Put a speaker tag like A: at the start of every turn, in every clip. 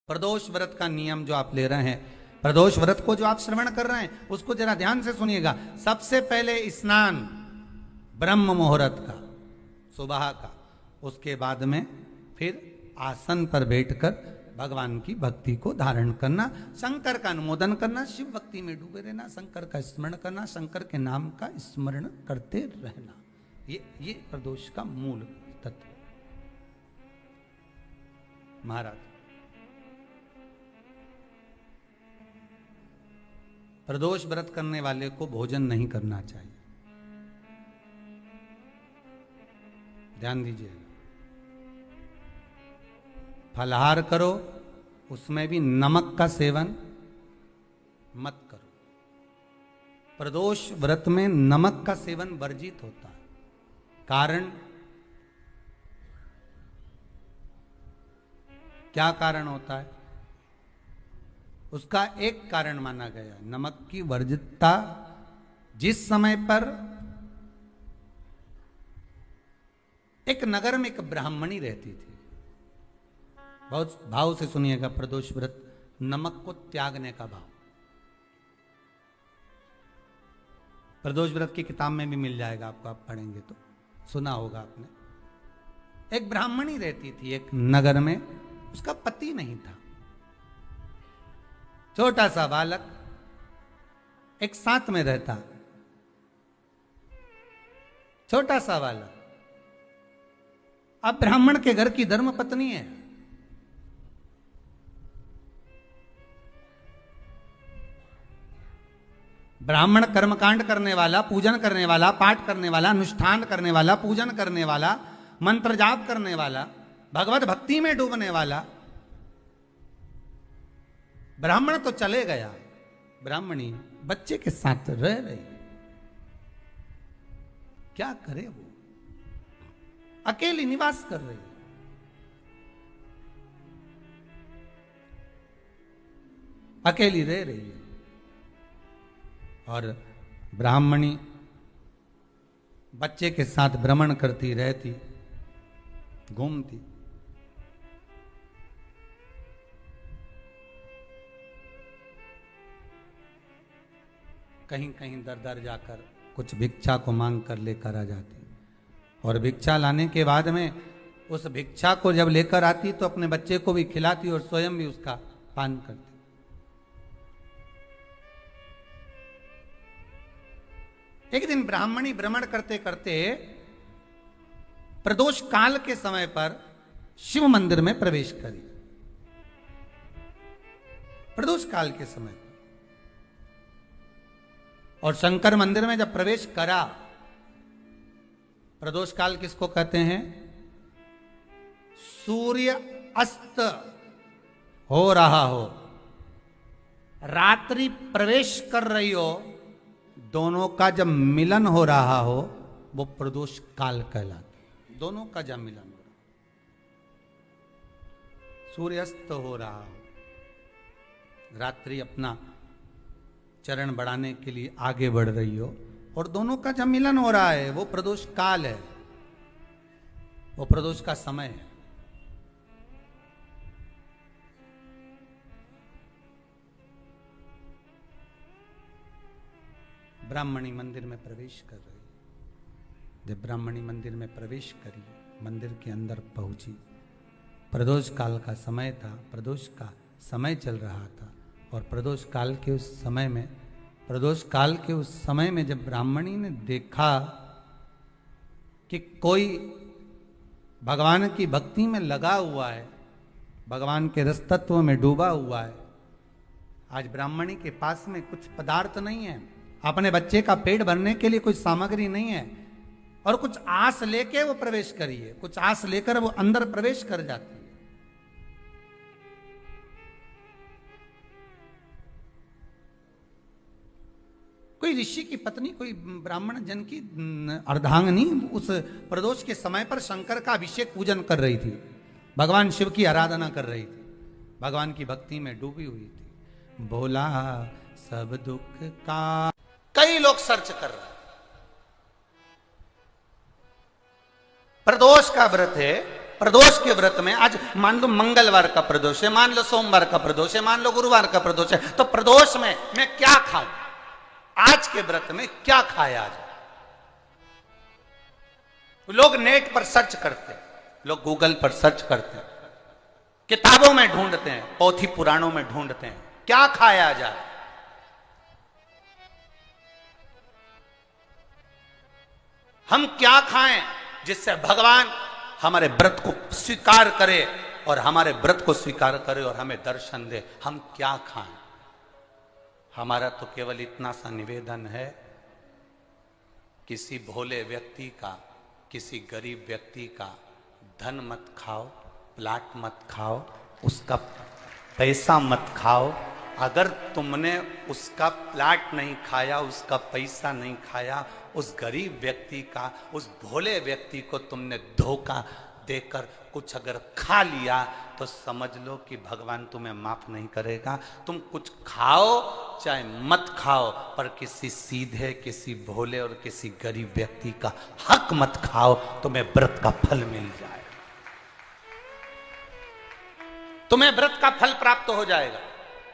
A: प्रदोष व्रत का नियम जो आप ले रहे हैं, प्रदोष व्रत को जो आप श्रवण कर रहे हैं उसको जरा ध्यान से सुनिएगा। सबसे पहले स्नान ब्रह्म मुहूर्त का, सुबह का, उसके बाद में फिर आसन पर बैठकर भगवान की भक्ति को धारण करना, शंकर का अनुमोदन करना, शिव भक्ति में डूबे रहना, शंकर का स्मरण करना, शंकर के नाम का स्मरण करते रहना। ये प्रदोष का मूल तत्व। महाराज, प्रदोष व्रत करने वाले को भोजन नहीं करना चाहिए, ध्यान दीजिए। फलाहार करो, उसमें भी नमक का सेवन मत करो। प्रदोष व्रत में नमक का सेवन वर्जित होता है। कारण क्या कारण होता है? उसका एक कारण माना गया, नमक की वर्जितता। जिस समय पर एक नगर में एक ब्राह्मणी रहती थी, बहुत भाव से सुनिएगा, प्रदोष व्रत, नमक को त्यागने का भाव। प्रदोष व्रत की किताब में भी मिल जाएगा आपको, आप पढ़ेंगे तो सुना होगा आपने। एक ब्राह्मणी रहती थी एक नगर में, उसका पति नहीं था। छोटा सा बालक एक साथ में रहता, छोटा सा बालक। अब ब्राह्मण के घर की धर्म पत्नी है, ब्राह्मण कर्मकांड करने वाला, पूजन करने वाला, पाठ करने वाला, अनुष्ठान करने वाला, पूजन करने वाला, मंत्र जाप करने वाला, भगवत भक्ति में डूबने वाला। ब्राह्मण तो चले गया, ब्राह्मणी बच्चे के साथ रह रही। क्या करे वो? अकेली निवास कर रही, अकेली रह रही है। और ब्राह्मणी बच्चे के साथ भ्रमण करती रहती, घूमती। कहीं कहीं दर दर जाकर कुछ भिक्षा को मांग कर लेकर आ जाती, और भिक्षा लाने के बाद में उस भिक्षा को जब लेकर आती तो अपने बच्चे को भी खिलाती और स्वयं भी उसका पान करती। एक दिन ब्राह्मणी भ्रमण करते करते प्रदोष काल के समय पर शिव मंदिर में प्रवेश करी। प्रदोष काल के समय पर, और शंकर मंदिर में जब प्रवेश करा, प्रदोष काल किसको कहते हैं? सूर्य अस्त हो रहा हो, रात्रि प्रवेश कर रही हो, दोनों का जब मिलन हो रहा हो वो प्रदोष काल कहलाता। दोनों का जब मिलन हो रहा, सूर्यास्त हो रहा हो, रात्रि अपना चरण बढ़ाने के लिए आगे बढ़ रही हो, और दोनों का जब मिलन हो रहा है, वो प्रदोष काल है, वो प्रदोष का समय है। ब्राह्मणी मंदिर में प्रवेश कर रही। जब ब्राह्मणी मंदिर में प्रवेश करी, मंदिर के अंदर पहुंची, प्रदोष काल का समय था, प्रदोष का समय चल रहा था। और प्रदोष काल के उस समय में, प्रदोष काल के उस समय में जब ब्राह्मणी ने देखा कि कोई भगवान की भक्ति में लगा हुआ है, भगवान के रस तत्व में डूबा हुआ है। आज ब्राह्मणी के पास में कुछ पदार्थ नहीं है, अपने बच्चे का पेट भरने के लिए कोई सामग्री नहीं है, और कुछ आस लेके वो प्रवेश करी है, कुछ आस लेकर वो अंदर प्रवेश कर जाती है। कोई ऋषि की पत्नी, कोई ब्राह्मण जन की अर्धांगिनी उस प्रदोष के समय पर शंकर का अभिषेक पूजन कर रही थी, भगवान शिव की आराधना कर रही थी, भगवान की भक्ति में डूबी हुई थी। बोला सब दुख का, कई लोग सर्च कर रहे हैं। प्रदोष का व्रत है, प्रदोष के व्रत में आज मान लो मंगलवार का प्रदोष है, मान लो सोमवार का प्रदोष है, मान लो गुरुवार का प्रदोष है, तो प्रदोष में मैं क्या खाऊं? आज के व्रत में क्या खाया जाए? लोग नेट पर सर्च करते हैं, लोग गूगल पर सर्च करते हैं, किताबों में ढूंढते हैं, पोथी पुराणों में ढूंढते हैं, क्या खाया जाए? हम क्या खाएं जिससे भगवान हमारे व्रत को स्वीकार करे और हमारे व्रत को स्वीकार करे और हमें दर्शन दे? हम क्या खाएं? हमारा तो केवल इतना सा निवेदन है, किसी भोले व्यक्ति का, किसी गरीब व्यक्ति का धन मत खाओ, प्लाट मत खाओ, उसका पैसा मत खाओ। अगर तुमने उसका प्लाट नहीं खाया, उसका पैसा नहीं खाया, उस गरीब व्यक्ति का, उस भोले व्यक्ति को तुमने धोखा देकर कुछ अगर खा लिया तो समझ लो कि भगवान तुम्हें माफ नहीं करेगा। तुम कुछ खाओ चाहे मत खाओ, पर किसी सीधे, किसी भोले और किसी गरीब व्यक्ति का हक मत खाओ, तुम्हें व्रत का फल मिल जाए, तुम्हें व्रत का फल प्राप्त हो जाएगा।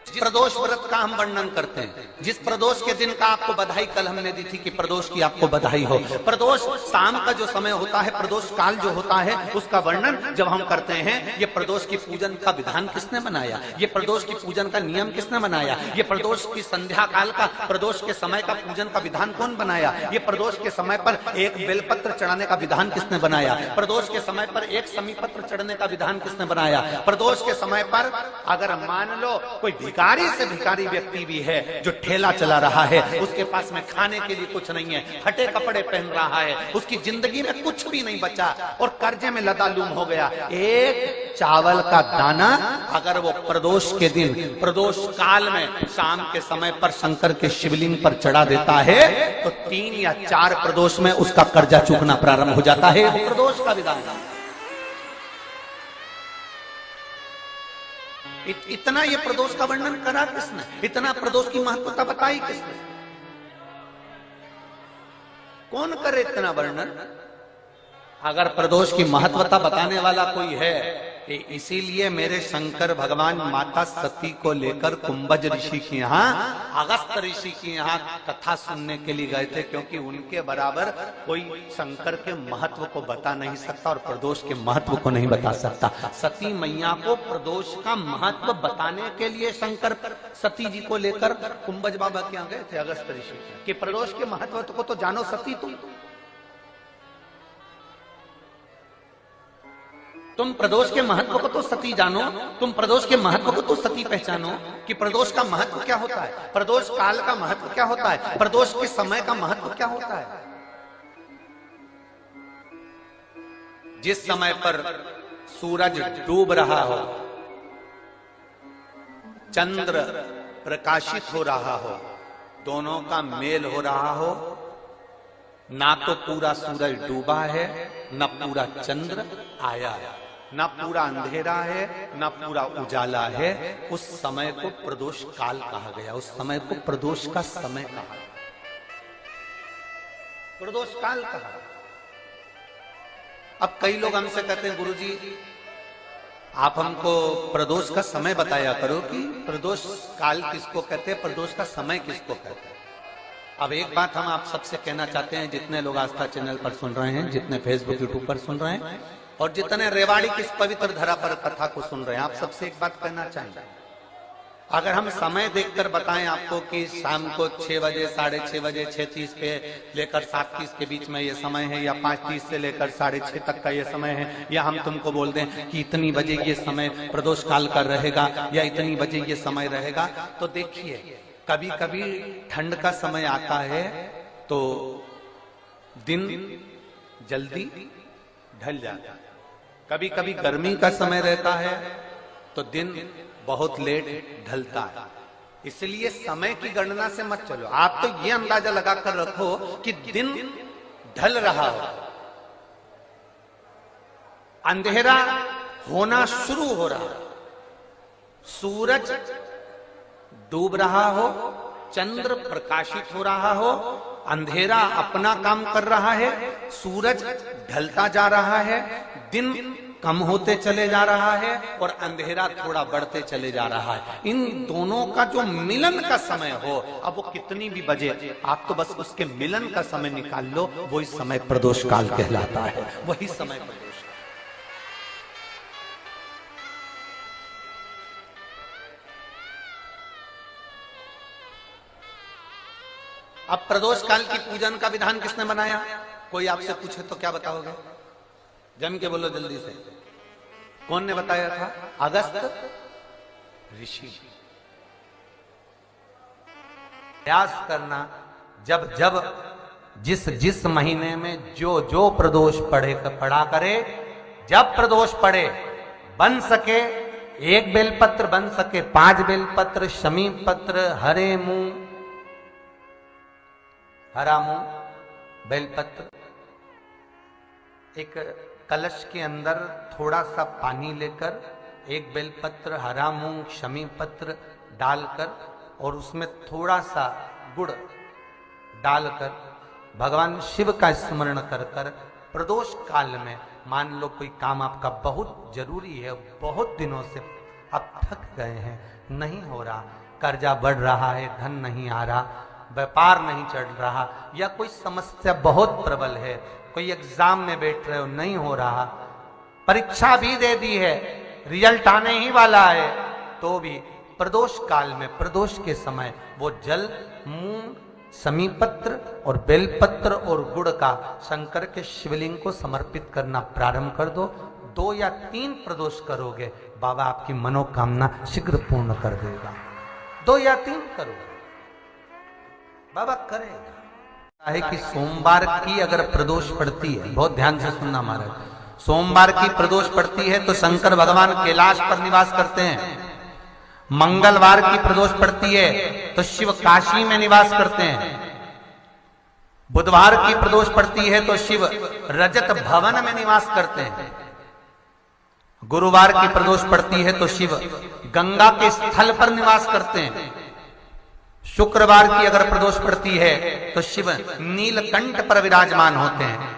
A: जिस प्रदोष व्रत का हम वर्णन करते हैं, जिस प्रदोष के दिन का आपको बधाई कल हमने दी थी कि प्रदोष की आपको बधाई हो, प्रदोष शाम का जो समय होता है, प्रदोष काल जो होता है, उसका वर्णन जब हम करते हैं, ये प्रदोष की पूजन का विधान किसने बनाया, ये प्रदोष की पूजन का नियम किसने बनाया, ये प्रदोष की संध्या काल का, प्रदोष के समय का पूजन का विधान कौन बनाया, ये प्रदोष के समय पर एक बेलपत्र चढ़ाने का विधान किसने बनाया, प्रदोष के समय पर एक समीपत्र चढ़ने का विधान किसने बनाया, प्रदोष के समय पर अगर मान लो कोई भिखारी से भिखारी व्यक्ति भी है जो ठेला चला रहा है, उसके पास में खाने के लिए कुछ नहीं है, फटे कपड़े पहन रहा है, उसकी जिंदगी में कुछ भी नहीं बचा और कर्जे में लदालूम हो गया, एक चावल का दाना अगर वो प्रदोष के दिन, प्रदोष काल में शाम के समय पर शंकर के शिवलिंग पर चढ़ा देता है तो 3 या 4 प्रदोष में उसका कर्जा चूकना प्रारंभ हो जाता है। वो प्रदोष का विधान है। इतना ये प्रदोष का वर्णन करा किसने? इतना प्रदोष की महत्वता बताई किसने? कौन करे इतना वर्णन? अगर प्रदोष की महत्वता बताने वाला कोई है, इसीलिए मेरे शंकर भगवान माता सती को लेकर कुंभज ऋषि के यहाँ, अगस्त ऋषि के यहाँ कथा सुनने के लिए गए थे, क्योंकि उनके बराबर कोई शंकर के महत्व को बता नहीं सकता और प्रदोष के महत्व को नहीं बता सकता। सती मैया को प्रदोष का महत्व बताने के लिए शंकर सती जी को लेकर कुंभज बाबा के यहाँ गए थे, अगस्त ऋषि, कि प्रदोष के महत्व को तो जानो सती, तुम प्रदोष के महत्व को तो सती जानो, तुम प्रदोष के महत्व को तो सती पहचानो कि प्रदोष का महत्व क्या होता है, प्रदोष काल का महत्व क्या होता है, प्रदोष के समय का महत्व क्या होता है। जिस समय पर सूरज डूब रहा हो, चंद्र प्रकाशित हो रहा हो, दोनों का मेल हो रहा हो, ना तो पूरा सूरज डूबा है, न पूरा चंद्र आया है, ना पूरा अंधेरा है, ना पूरा उजाला है, उस समय को प्रदोष काल कहा गया, उस समय को प्रदोष का समय कहा, प्रदोष काल कहा। अब कई लोग हमसे कहते हैं गुरुजी आप हमको प्रदोष का समय बताया करो कि प्रदोष काल किसको कहते हैं, प्रदोष का समय किसको कहते हैं। अब एक बात हम आप सबसे कहना चाहते हैं, जितने लोग आस्था चैनल पर सुन रहे हैं, जितने फेसबुक यूट्यूब पर सुन रहे हैं और जितने रेवाड़ी की इस पवित्र धरा पर कथा को सुन रहे हैं, आप सबसे एक बात कहना चाहेंगे, अगर हम समय देखकर बताएं आपको कि शाम को 6 बजे, 6:30 बजे, 6:30 पे लेकर 7:30 के बीच में ये समय है, या 5:30 से लेकर 6:30 तक का ये समय है, या हम तुमको बोल दें कि इतनी बजे ये समय प्रदोष काल का रहेगा या इतनी बजे ये समय रहेगा, तो देखिए कभी कभी ठंड का समय आता है तो दिन जल्दी ढल जाता है, कभी कभी गर्मी का समय रहता है तो दिन बहुत लेट ढलता है। इसलिए समय की गणना से मत चलो, आप तो ये अंदाजा लगाकर रखो कि दिन ढल रहा हो, अंधेरा होना शुरू हो रहा हो, सूरज डूब रहा हो, चंद्र प्रकाशित हो रहा हो, अंधेरा अपना काम कर रहा है, सूरज ढलता जा रहा है, दिन
B: कम होते चले जा रहा है और अंधेरा थोड़ा बढ़ते चले जा रहा है। इन दोनों का जो मिलन का समय हो, अब वो कितनी भी बजे, आप तो बस उसके मिलन का समय निकाल लो, वही समय प्रदोष काल कहलाता है, वही समय प्रदोष। अब प्रदोष काल की पूजन का विधान किसने बनाया? कोई आपसे पूछे तो क्या बताओगे? जम के बोलो जल्दी से। कौन ने बताया था? अगस्त ऋषि। प्रयास करना, जब जब जिस जिस महीने में जो जो प्रदोष पड़ा करे, जब प्रदोष पड़े, बन सके 1 बेलपत्र, बन सके 5 बेलपत्र, शमी पत्र, हरे मुंह, हरा मुंह, बेलपत्र, एक कलश के अंदर थोड़ा सा पानी लेकर 1 बेलपत्र, हरा मूंग, शमी पत्र डालकर और उसमें थोड़ा सा गुड़ डालकर भगवान शिव का स्मरण कर कर प्रदोष काल में, मान लो कोई काम आपका बहुत जरूरी है, बहुत दिनों से अब थक गए हैं, नहीं हो रहा, कर्जा बढ़ रहा है, धन नहीं आ रहा, व्यापार नहीं चढ़ रहा, या कोई समस्या बहुत प्रबल है, कोई एग्जाम में बैठ रहे हो, नहीं हो रहा, परीक्षा भी दे दी है, रिजल्ट आने ही वाला है, तो भी प्रदोष काल में, प्रदोष के समय वो जल, मूंग, समीपत्र और बेलपत्र और गुड़ का शंकर के शिवलिंग को समर्पित करना प्रारंभ कर दो। 2 या 3 प्रदोष करोगे, बाबा आपकी मनोकामना शीघ्र पूर्ण कर देगा। 2 या 3 करोगे, बाबा करेगा। है कि सोमवार की अगर प्रदोष पड़ती है, बहुत ध्यान से सुनना महाराज, सोमवार की प्रदोष पड़ती है तो शंकर भगवान कैलाश पर निवास करते हैं। मंगलवार की प्रदोष पड़ती है तो शिव काशी में निवास करते हैं। बुधवार की प्रदोष पड़ती है तो शिव रजत भवन में निवास करते हैं। गुरुवार की प्रदोष पड़ती है तो शिव गंगा के स्थल पर निवास करते हैं। शुक्रवार की अगर प्रदोष पड़ती है तो शिव नीलकंठ पर विराजमान होते हैं।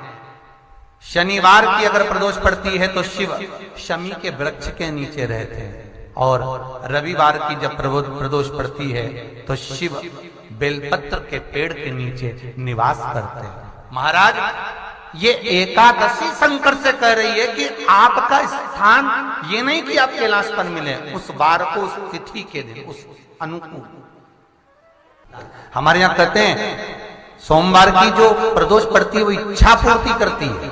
B: शनिवार की अगर प्रदोष पड़ती है तो शिव शमी के वृक्ष के नीचे रहते हैं। और रविवार की जब प्रदोष पड़ती है तो शिव बेलपत्र के पेड़ के नीचे निवास करते हैं। महाराज ये एकादशी शंकर से कह रही है कि आपका स्थान ये नहीं कि आप कैलाश पर मिले, उस बार को, उस तिथि के दिन, उस अनुकूल। हमारे यहां कहते हैं सोमवार की जो प्रदोष पड़ती है वो इच्छा पूर्ति करती है।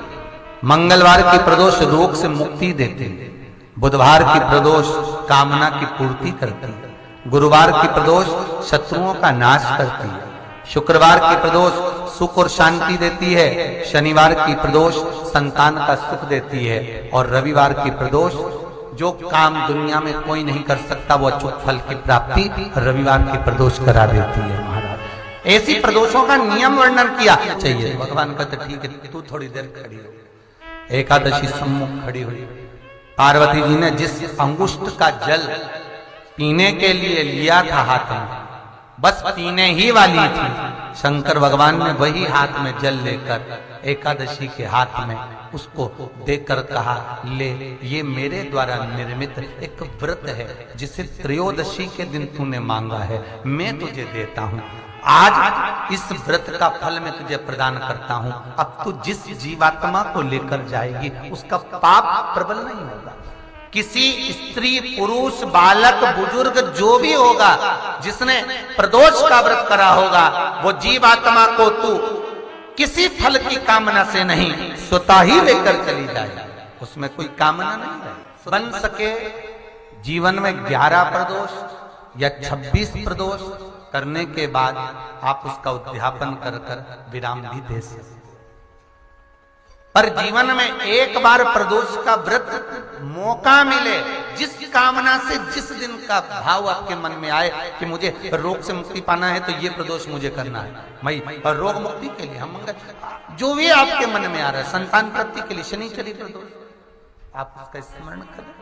B: मंगलवार की प्रदोष रोग से मुक्ति देती है। बुधवार की प्रदोष कामना की पूर्ति करती है। गुरुवार की प्रदोष शत्रुओं का नाश करती है। शुक्रवार की प्रदोष सुख और शांति देती है। शनिवार की प्रदोष संतान का सुख देती है। और रविवार की प्रदोष जो काम दुनिया में कोई नहीं कर सकता वो अचूक फल की प्राप्ति रविवार की प्रदोष करा देती है। महाराज ऐसी प्रदोषों का नियम वर्णन किया चाहिए। भगवान कहते ठीक है तू थोड़ी देर खड़ी हो। एकादशी सम्मुख खड़ी हुई। पार्वती जी ने जिस अंगुष्ठ का जल पीने के लिए लिया था हाथ में, बस पीने ही वाली थी, शंकर भगवान ने वही हाथ में जल लेकर एकादशी के हाथ में उसको देकर कहा ले, ये मेरे द्वारा निर्मित एक व्रत है जिसे त्रयोदशी के दिन तूने मांगा है, मैं तुझे देता हूं। आज इस व्रत का फल मैं तुझे प्रदान करता हूं। अब तू जिस जीवात्मा को लेकर जाएगी उसका पाप प्रबल नहीं होगा। किसी स्त्री, पुरुष, बालक, बुजुर्ग जो भी होगा जिसने प्रदोष का व्रत करा होगा वो जीवात्मा को तू किसी फल की कामना से नहीं स्वतः ही लेकर चली जाए। उसमें कोई कामना नहीं है। बन सके जीवन में 11 प्रदोष या 26 प्रदोष करने के बाद आप उसका उद्यापन कर कर विराम भी दे सकते। पर जीवन में एक बार प्रदोष का व्रत मौका मिले, जिस कामना से जिस दिन का भाव आपके मन में आए कि मुझे रोग से मुक्ति पाना है तो ये प्रदोष मुझे करना है, मैं रोग मुक्ति के लिए, हम जो भी आपके मन में आ रहा है, संतान प्राप्ति के लिए शनिचरी प्रदोष, आप उसका स्मरण करें।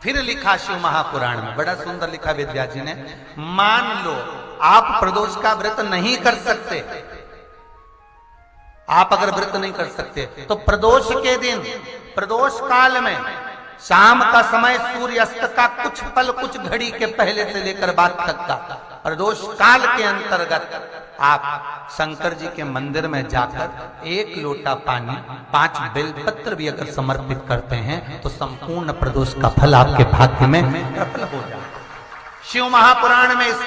B: फिर लिखा शिव महापुराण में, बड़ा सुंदर लिखा वेदव्यास जी ने, मान लो आप प्रदोष का व्रत नहीं कर सकते, आप अगर व्रत नहीं कर सकते तो प्रदोष के दिन, प्रदोष काल में शाम का समय सूर्य अस्त का कुछ पल, कुछ घड़ी के पहले से लेकर बाद तक का प्रदोष काल के अंतर्गत आप शंकर जी के मंदिर में जाकर 1 लोटा पानी, 5 बेलपत्र भी अगर समर्पित करते हैं तो संपूर्ण प्रदोष का फल आपके भाग्य में प्रबल हो जाए। शिव महापुराण में इस